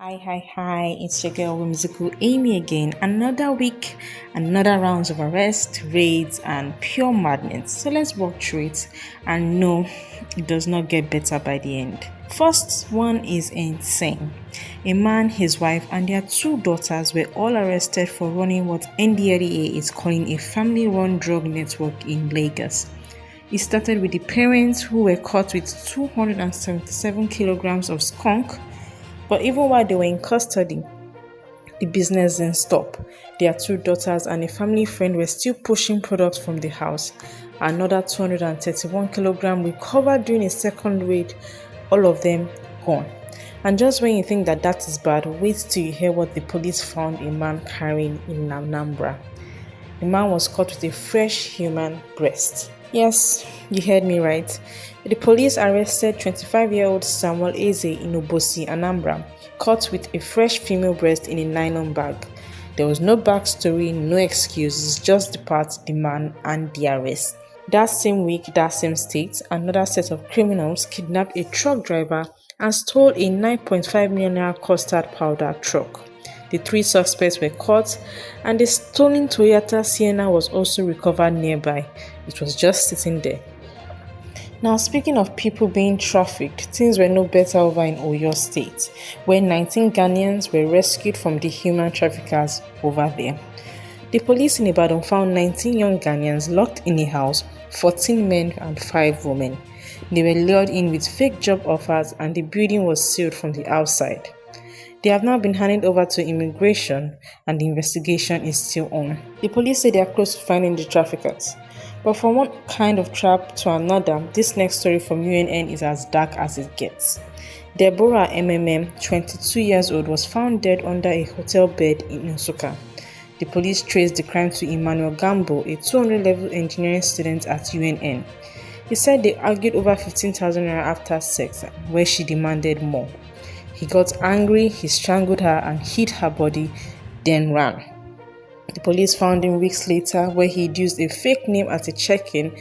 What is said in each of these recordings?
Hi, it's your girl Whimsical Amy again. Another week, another rounds of arrest, raids, and pure madness. So let's walk through it. And no, it does not get better by the end. First one is insane. A man, his wife, and their two daughters were all arrested for running what NDLEA is calling a family run drug network in Lagos. It started with the parents who were caught with 277 kilograms of skunk. But even while they were in custody, the business didn't stop. Their two daughters and a family friend were still pushing products from the house. Another 231 kilograms recovered during a second raid, all of them gone. And just when you think that is bad, wait till you hear what the police found a man carrying in Anambra. The man was caught with a fresh human breast. Yes, you heard me right. The police arrested 25-year-old Samuel Eze in Obosi, Anambra, caught with a fresh female breast in a nylon bag. There was no backstory, no excuses, just the part, the man, and the arrest. That same week, that same state, another set of criminals kidnapped a truck driver and stole a 9.5 million naira custard powder truck. The three suspects were caught, and the stolen Toyota Sienna was also recovered nearby. It was just sitting there. Now, speaking of people being trafficked, things were no better over in Oyo State, where 19 Ghanaians were rescued from the human traffickers over there. The police in Ibadan found 19 young Ghanaians locked in a house, 14 men and 5 women. They were lured in with fake job offers, and the building was sealed from the outside. They have now been handed over to immigration, and the investigation is still on. The police say they are close to finding the traffickers. But from one kind of trap to another, this next story from UNN is as dark as it gets. Deborah MMM, 22 years old, was found dead under a hotel bed in Nsukka. The police traced the crime to Emmanuel Gambo, a 200-level engineering student at UNN. He said they argued over 15,000 naira after sex, where she demanded more. He got angry, he strangled her and hid her body, then ran. The police found him weeks later, where he used a fake name at a check-in,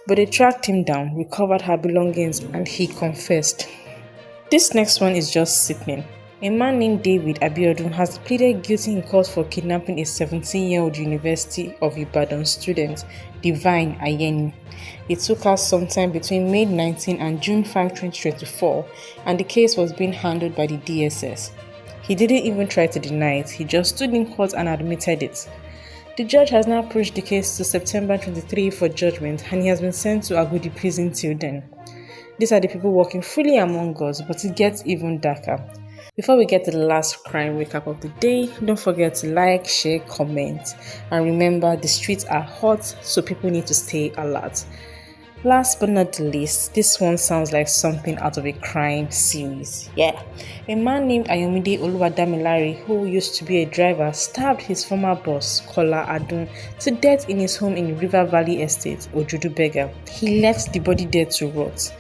but they tracked him down, recovered her belongings, and he confessed. This next one is just sickening. A man named David Abiodun has pleaded guilty in court for kidnapping a 17-year-old University of Ibadan student, Divine Ayeni. It took her sometime between May 19 and June 5, 2024, and the case was being handled by the DSS. He didn't even try to deny it, he just stood in court and admitted it. The judge has now pushed the case to September 23 for judgment, and he has been sent to Agodi prison till then. These are the people walking freely among us, but it gets even darker. Before we get to the last crime recap of the day, don't forget to like, share, comment, and remember the streets are hot, so people need to stay alert. Last but not the least, this one sounds like something out of a crime series. Yeah, a man named Ayomide Oluwadamilare, who used to be a driver, stabbed his former boss, Kola Adun, to death in his home in River Valley Estate, Ojudubega. He left the body there to rot.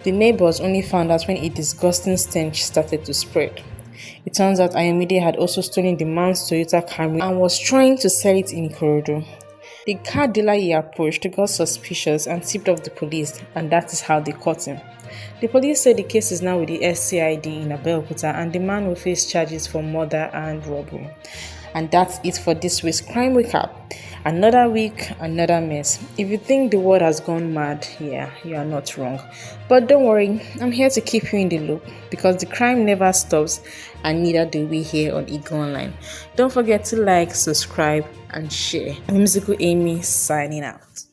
The neighbors only found out when a disgusting stench started to spread. It turns out Ayomide had also stolen the man's Toyota Camry and was trying to sell it in Ikorodu. The car dealer he approached got suspicious and tipped off the police, and that is how they caught him. The police say the case is now with the SCID in Abeokuta, and the man will face charges for murder and robbery. And that's it for this week's crime recap. Another week, another mess. If you think the world has gone mad, yeah, you are not wrong. But don't worry, I'm here to keep you in the loop, because the crime never stops, and neither do we here on Eagle Online. Don't forget to like, subscribe, and share. Whimsical Amy signing out.